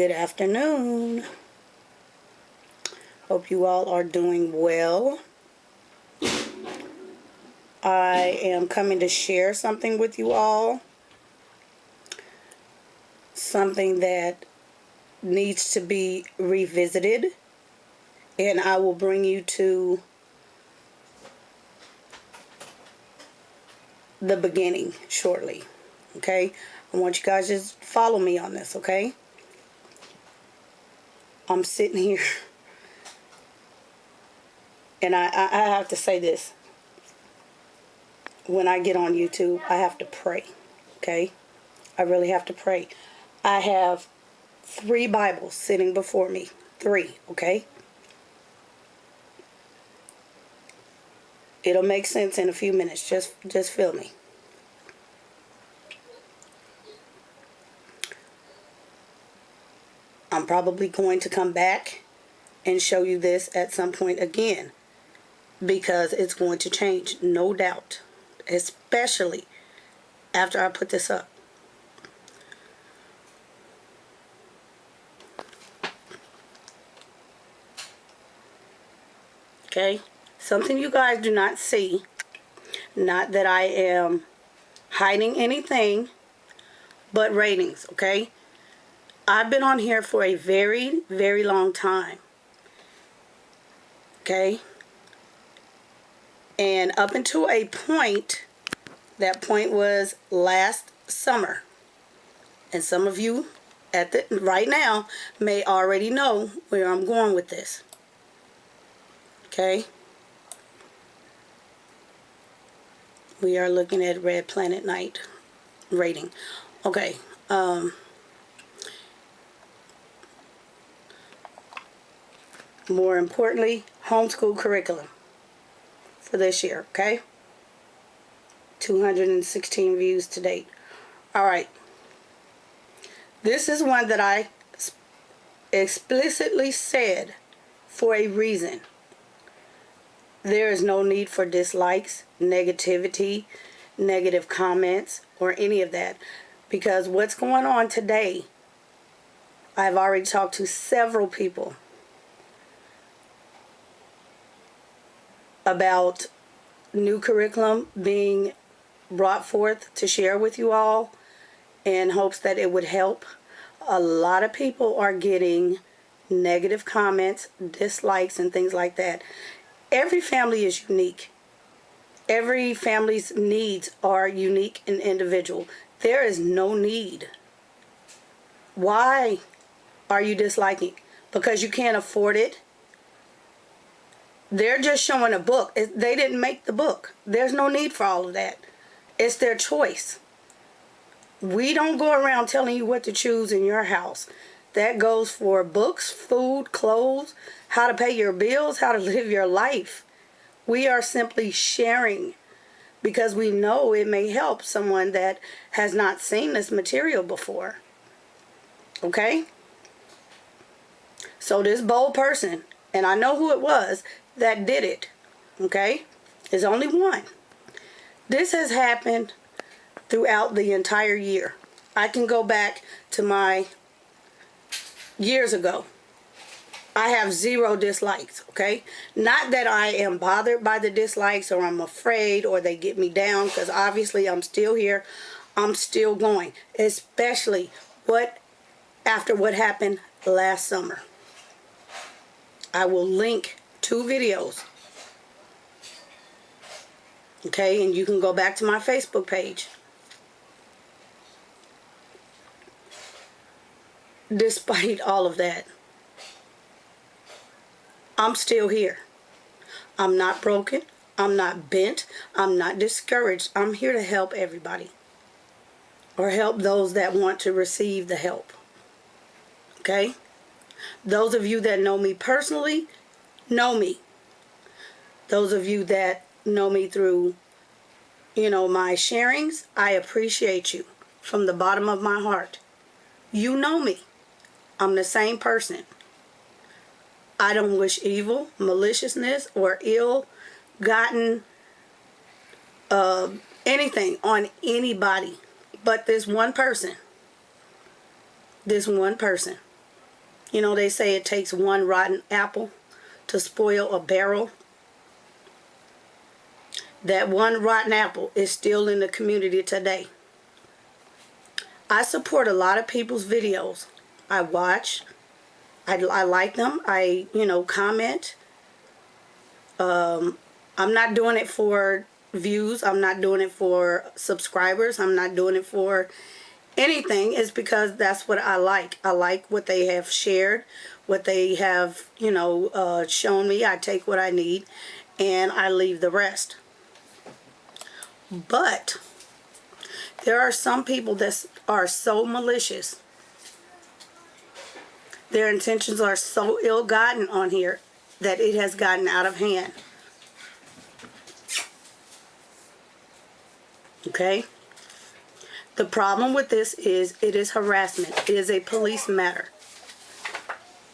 Good afternoon. Hope you all are doing well. I am coming to share something with you all. Something that needs to be revisited. And I will bring you to the beginning shortly. Okay? I want you guys to just follow me on this, okay? I'm sitting here. And I have to say this. When I get on YouTube, I have to pray. Okay? I really have to pray. I have 3 Bibles sitting before me. 3, okay? It'll make sense in a few minutes. Just feel me. I'm probably going to come back and show you this at some point again, because it's going to change, no doubt, especially after I put this up. Okay, something you guys do not see, not that I am hiding anything, but ratings, okay? I've been on here for a very, very long time, okay? And up until a point, that point was last summer. And some of you right now may already know where I'm going with this. Okay? We are looking at Red Planet Night rating. Okay. More importantly, homeschool curriculum for this year, okay? 216 views to date. Alright. This is one that I explicitly said for a reason. There is no need for dislikes, negativity, negative comments, or any of that. Because what's going on today, I've already talked to several people about new curriculum being brought forth to share with you all in hopes that it would help. A lot of people are getting negative comments, dislikes, and things like that. Every family is unique. Every family's needs are unique and individual. There is no need. Why are you disliking? Because you can't afford it? They're just showing a book. They didn't make the book. There's no need for all of that. It's their choice. We don't go around telling you what to choose in your house. That goes for books, food, clothes, how to pay your bills, how to live your life. We are simply sharing because we know it may help someone that has not seen this material before. Okay? So this bold person, and I know who it was that did it, okay? There's only one. This has happened throughout the entire year. I can go back to my years ago. I have 0 dislikes, okay? Not that I am bothered by the dislikes or I'm afraid or they get me down, because obviously I'm still here. I'm still going, especially after what happened last summer. I will link 2 videos. Okay, and you can go back to my Facebook page. Despite all of that, I'm still here. I'm not broken. I'm not bent. I'm not discouraged. I'm here to help everybody. Or help those that want to receive the help. Okay? Those of you that know me personally, know me. Those of you that know me through, my sharings, I appreciate you from the bottom of my heart. You know me. I'm the same person. I don't wish evil, maliciousness, or ill-gotten anything on anybody but this one person. This one person. You know, they say it takes one rotten apple to spoil a barrel. That one rotten apple is still in the community today. I support a lot of people's videos. I watch. I like them. I, comment. I'm not doing it for views. I'm not doing it for subscribers. I'm not doing it for anything. It's because that's what I like. I like what they have shared, what they have, shown me. I take what I need and I leave the rest. But there are some people that are so malicious. Their intentions are so ill-gotten on here that it has gotten out of hand. Okay? The problem with this is it is harassment. It is a police matter.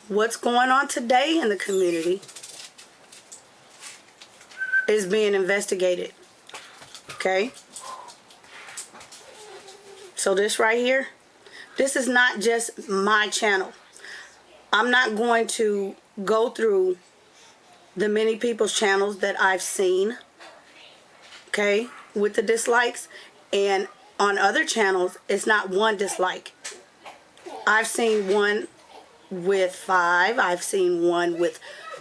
What's going on today in the community is being investigated. Okay? So this right here, this is not just my channel. I'm not going to go through the many people's channels that I've seen, okay, with the dislikes, and on other channels, it's not one dislike. I've seen one with 5, I've seen one with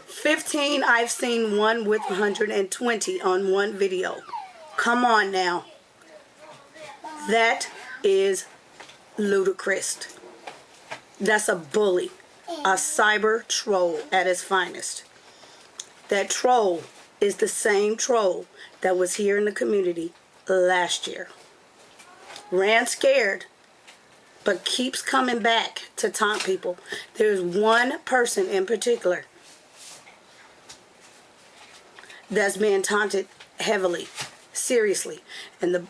15, I've seen one with 120 on one video. Come on now. That is ludicrous. That's a bully. A cyber troll at its finest. That troll is the same troll that was here in the community last year. Ran scared, but keeps coming back to taunt people. There's one person in particular that's being taunted heavily, seriously. And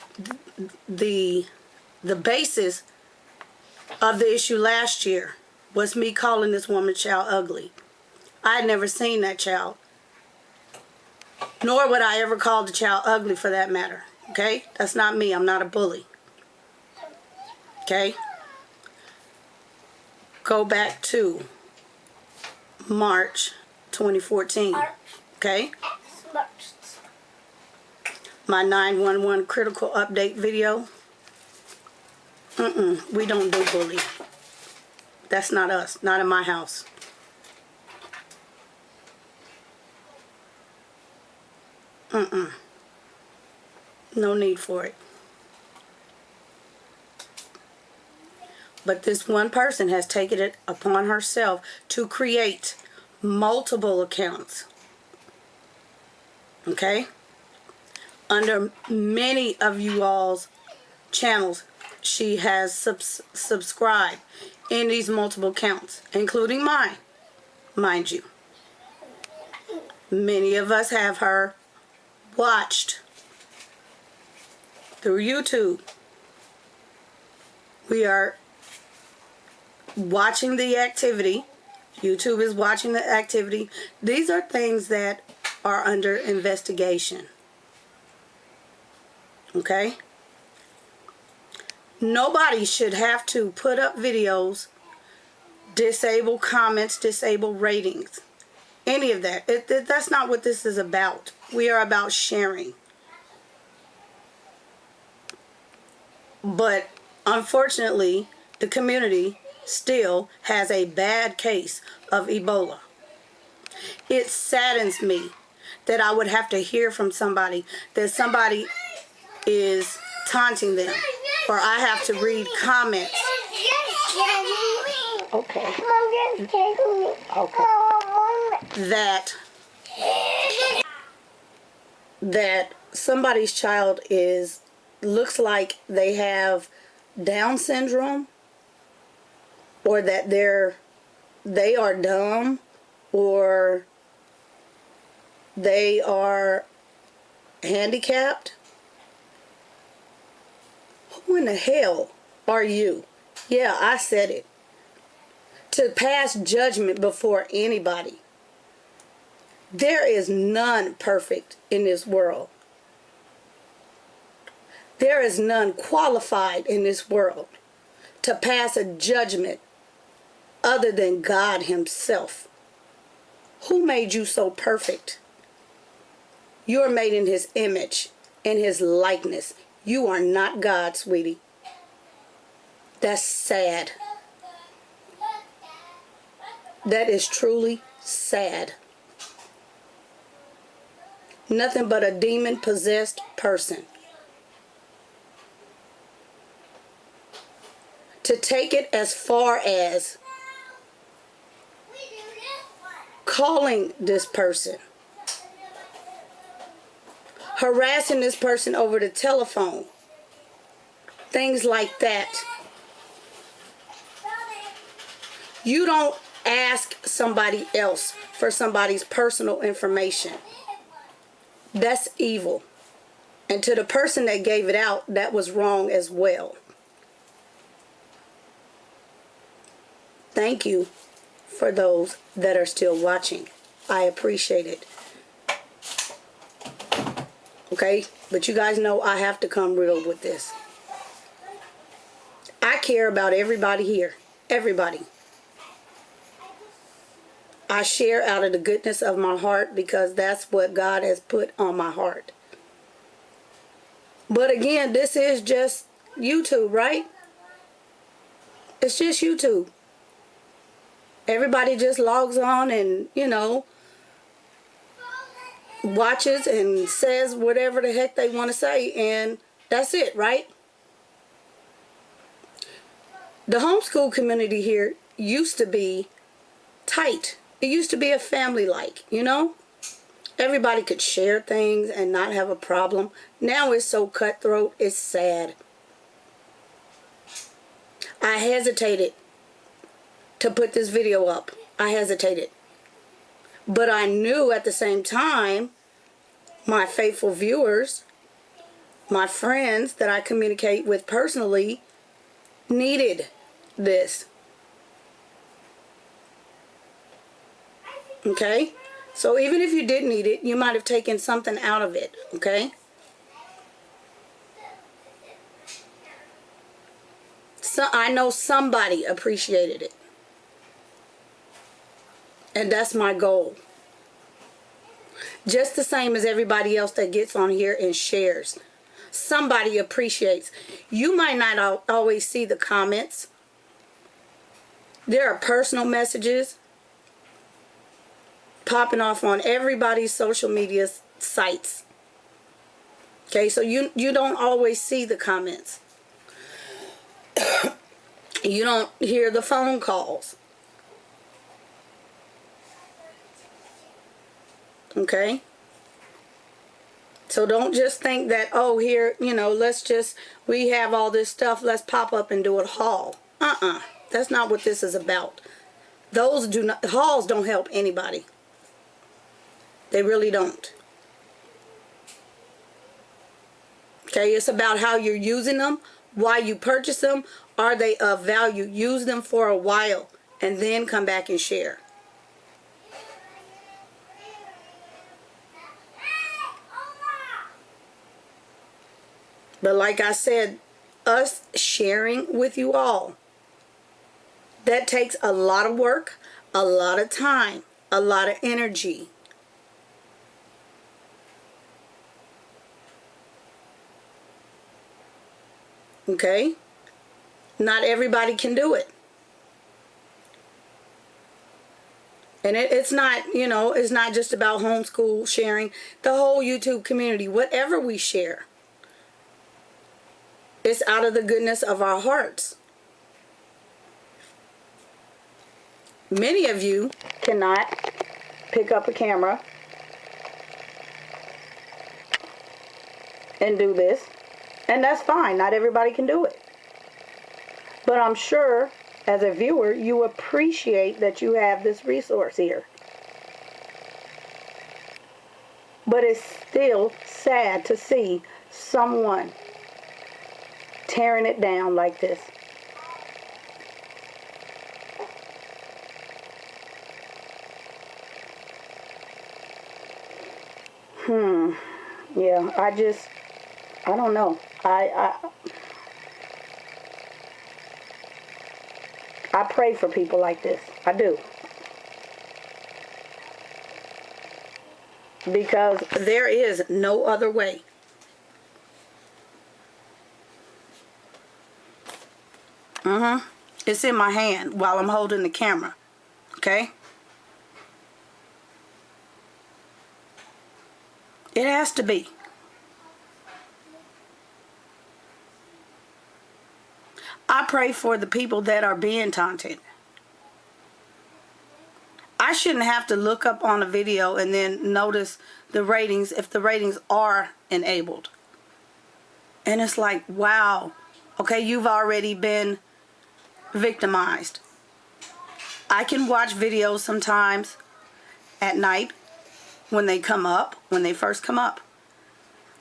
the basis of the issue last year was me calling this woman child ugly. I had never seen that child. Nor would I ever call the child ugly for that matter. Okay? That's not me. I'm not a bully. Okay? Go back to March 2014. Okay? My 911 critical update video. We don't do bullying. That's not us. Not in my house. No need for it. But this one person has taken it upon herself to create multiple accounts. Okay? Under many of you all's channels, she has subscribed in these multiple accounts, including mine, mind you. Many of us have her watched through YouTube. We are watching the activity. YouTube is watching the activity. These are things that are under investigation. Okay? Nobody should have to put up videos, disable comments, disable ratings. Any of that. That's not what this is about. We are about sharing. But unfortunately, the community still has a bad case of Ebola. It saddens me that I would have to hear from somebody that somebody is taunting them, or I have to read comments. Okay. Okay. That somebody's child looks like they have Down syndrome, or that they are dumb, or they are handicapped. Who in the hell are you? Yeah, I said it. To pass judgment before anybody. There is none perfect in this world. There is none qualified in this world to pass a judgment other than God himself. Who made you so perfect? You are made in his image, in his likeness. You are not God, sweetie. That's sad. That is truly sad. Nothing but a demon-possessed person. To take it as far as calling this person, harassing this person over the telephone, things like that. You don't ask somebody else for somebody's personal information. That's evil. And to the person that gave it out, that was wrong as well. Thank you for those that are still watching. I appreciate it. Okay? But you guys know I have to come real with this. I care about everybody here. Everybody. I share out of the goodness of my heart because that's what God has put on my heart. But again, this is just YouTube, right? It's just YouTube. Everybody just logs on and, you know, watches and says whatever the heck they want to say, and that's it, right? The homeschool community here used to be tight. It used to be a family-like, you know? Everybody could share things and not have a problem. Now it's so cutthroat, it's sad. I hesitated to put this video up. I hesitated. But I knew at the same time, my faithful viewers, my friends that I communicate with personally, needed this. Okay? So even if you didn't need it, you might have taken something out of it. Okay? So I know somebody appreciated it. And that's my goal. Just the same as everybody else that gets on here and shares. Somebody appreciates. You might not always see the comments. There are personal messages popping off on everybody's social media sites. Okay, so you don't always see the comments. You don't hear the phone calls. Okay? So don't just think that, oh, here, you know, we have all this stuff, let's pop up and do a haul. That's not what this is about. Hauls don't help anybody. They really don't. Okay, it's about how you're using them, why you purchase them, are they of value? Use them for a while and then come back and share. But like I said, us sharing with you all, that takes a lot of work, a lot of time, a lot of energy. Okay? Not everybody can do it. And it's not, you know, it's not just about homeschool sharing. The whole YouTube community, whatever we share, it's out of the goodness of our hearts. Many of you cannot pick up a camera and do this. And that's fine. Not everybody can do it. But I'm sure, as a viewer, you appreciate that you have this resource here. But it's still sad to see someone tearing it down like this. Yeah, I don't I pray for people like this. I do. Because there is no other way. It's in my hand while I'm holding the camera. Okay? It has to be. I pray for the people that are being taunted. I shouldn't have to look up on a video and then notice the ratings if the ratings are enabled. And it's like, wow, okay, you've already been victimized. I can watch videos sometimes at night when they come up, when they first come up.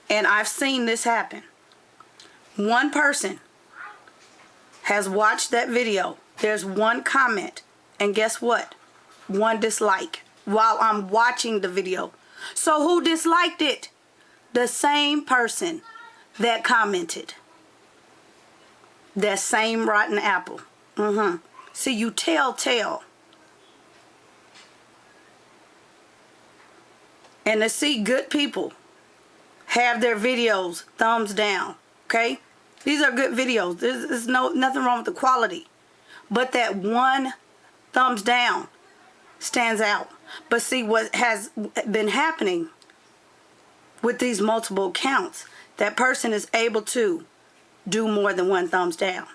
And I've seen this happen. One person has watched that video. There's one comment. And guess what? One dislike while I'm watching the video. So who disliked it? The same person that commented. That same rotten apple. See, you tell. And to see good people have their videos thumbs down, okay? These are good videos. There's nothing wrong with the quality. But that one thumbs down stands out. But see, what has been happening with these multiple accounts, that person is able to do more than one thumbs down.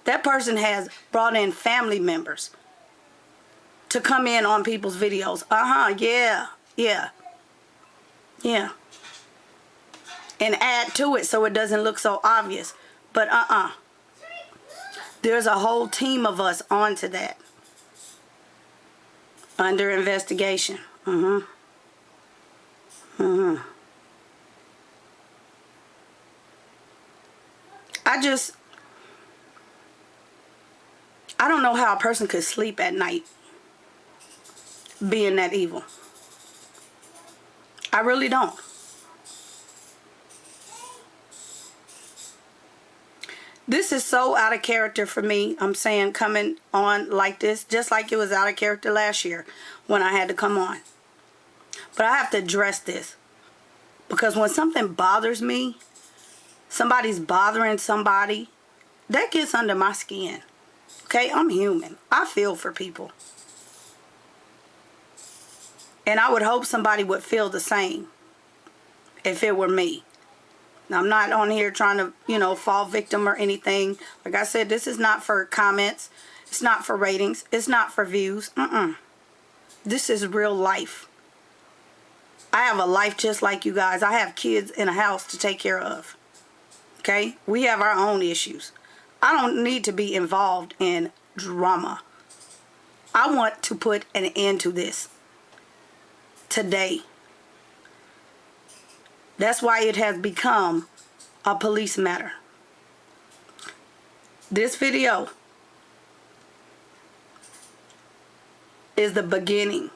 That person has brought in family members to come in on people's videos. Yeah. And add to it so it doesn't look so obvious. But there's a whole team of us onto that. Under investigation. I don't know how a person could sleep at night being that evil. I really don't. This is so out of character for me. I'm saying coming on like this, just like it was out of character last year when I had to come on. But I have to address this. Because when something bothers me, somebody's bothering somebody, that gets under my skin. Okay, I'm human. I feel for people. And I would hope somebody would feel the same if it were me. Now, I'm not on here trying to, fall victim or anything. Like I said, this is not for comments. It's not for ratings. It's not for views. This is real life. I have a life just like you guys. I have kids in a house to take care of. Okay? We have our own issues. I don't need to be involved in drama. I want to put an end to this today. That's why it has become a police matter. This video is the beginning,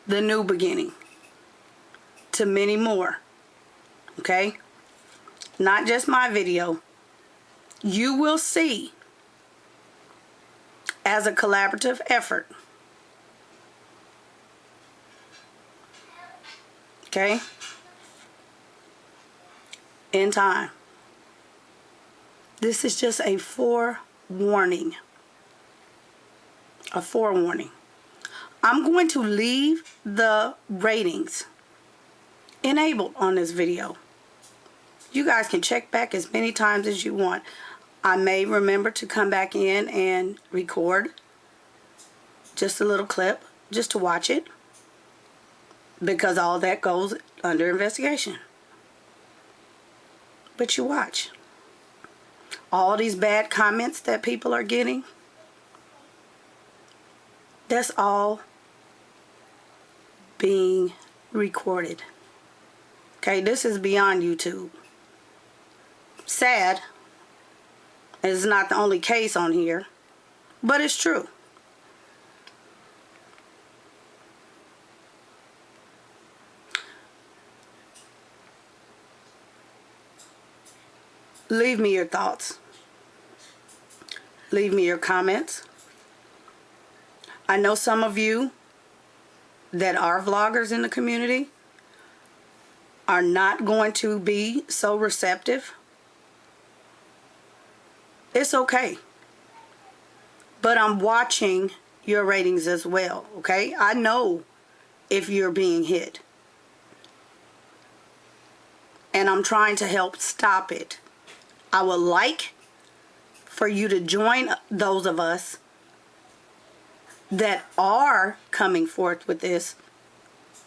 the new beginning to many more. Okay? Not just my video. You will see, as a collaborative effort, okay, in time. This is just a forewarning. A forewarning. I'm going to leave the ratings enabled on this video. You guys can check back as many times as you want. I may remember to come back in and record just a little clip just to watch it, because all that goes under investigation. But you watch. All these bad comments that people are getting, that's all being recorded. Okay, this is beyond YouTube. Sad. It's not the only case on here, but it's true. Leave me your thoughts. Leave me your comments. I know some of you that are vloggers in the community are not going to be so receptive. It's okay. But I'm watching your ratings as well, okay? I know if you're being hit. And I'm trying to help stop it. I would like for you to join those of us that are coming forth with this,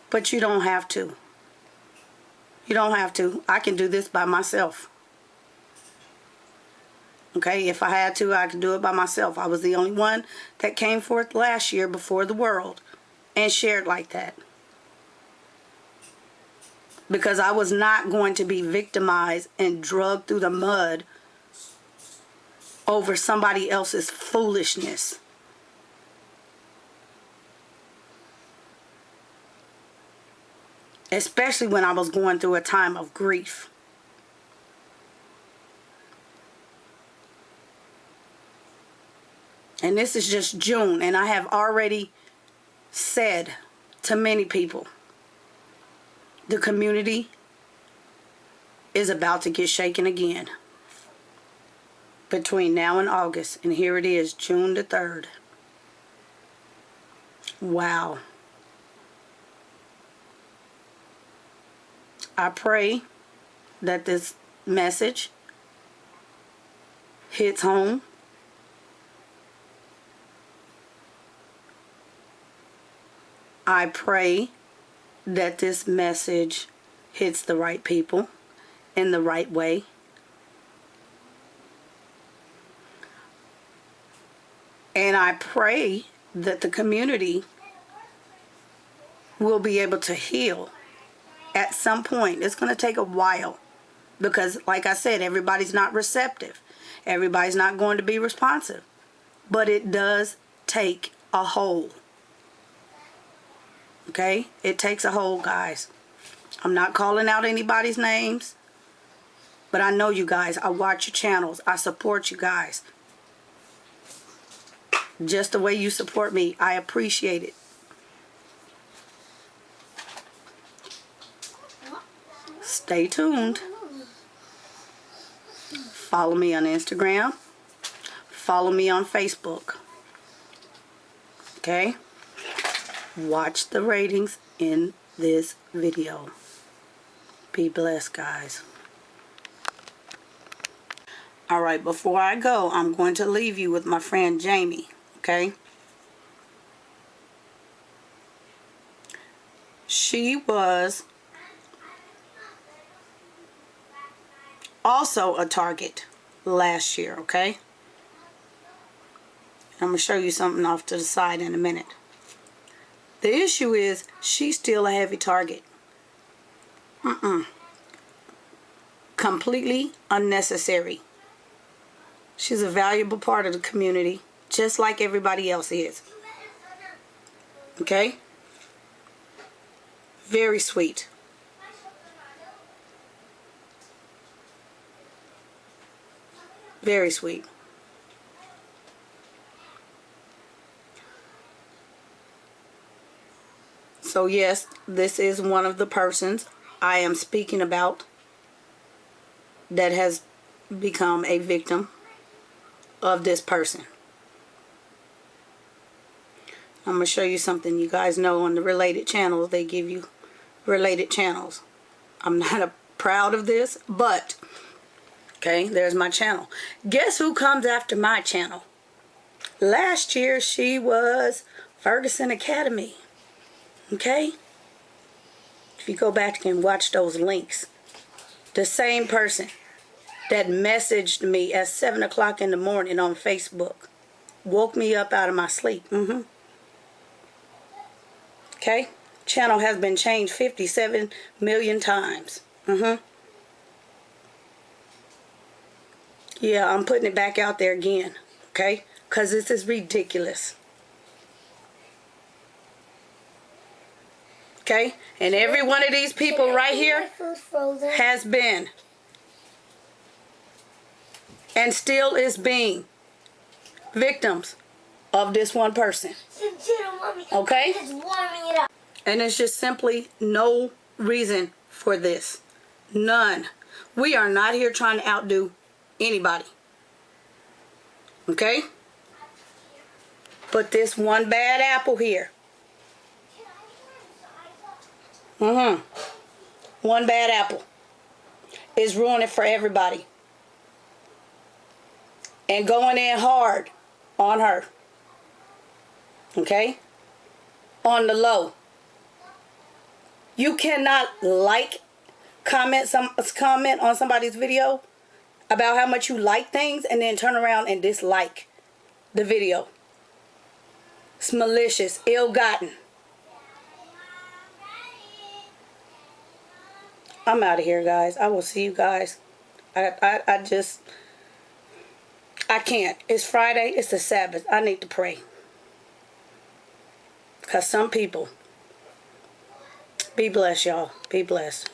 but you don't have to. You don't have to. I can do this by myself. Okay, if I had to, I could do it by myself. I was the only one that came forth last year before the world and shared like that. Because I was not going to be victimized and drugged through the mud over somebody else's foolishness. Especially when I was going through a time of grief. And this is just June, and I have already said to many people, the community is about to get shaken again between now and August. And here it is, June the 3rd. Wow. I pray that this message hits home. I pray that this message hits the right people in the right way. And I pray that the community will be able to heal at some point. It's going to take a while because, like I said, everybody's not receptive. Everybody's not going to be responsive. But it does take a hold. Okay? It takes a hold, guys. I'm not calling out anybody's names, but I know you guys. I watch your channels. I support you guys. Just the way you support me, I appreciate it. Stay tuned. Follow me on Instagram. Follow me on Facebook. Okay? Watch the ratings in this video. Be blessed, guys. Alright, before I go, I'm going to leave you with my friend Jamie. Okay? She was also a target last year, okay? I'm going to show you something off to the side in a minute. The issue is she's still a heavy target. Completely unnecessary. She's a valuable part of the community, just like everybody else is. Okay? Very sweet. Very sweet. So yes, this is one of the persons I am speaking about that has become a victim of this person. I'm going to show you something. You guys know on the related channels, they give you related channels. I'm not proud of this, but okay, there's my channel. Guess who comes after my channel? Last year she was Ferguson Academy. Okay? If you go back and watch those links, the same person that messaged me at 7 o'clock in the morning on Facebook woke me up out of my sleep. Okay? Channel has been changed 57 million times. Yeah, I'm putting it back out there again. Okay? Because this is ridiculous. Okay? And every one of these people right here has been and still is being victims of this one person. Okay? And it's just simply no reason for this. None. We are not here trying to outdo anybody. Okay? But this one bad apple here. One bad apple is ruining for everybody. And going in hard on her. Okay? On the low. You cannot comment on somebody's video about how much you like things and then turn around and dislike the video. It's malicious, ill-gotten. I'm out of here, guys. I will see you guys. I can't. It's Friday. It's the Sabbath. I need to pray. Because some people... Be blessed, y'all. Be blessed.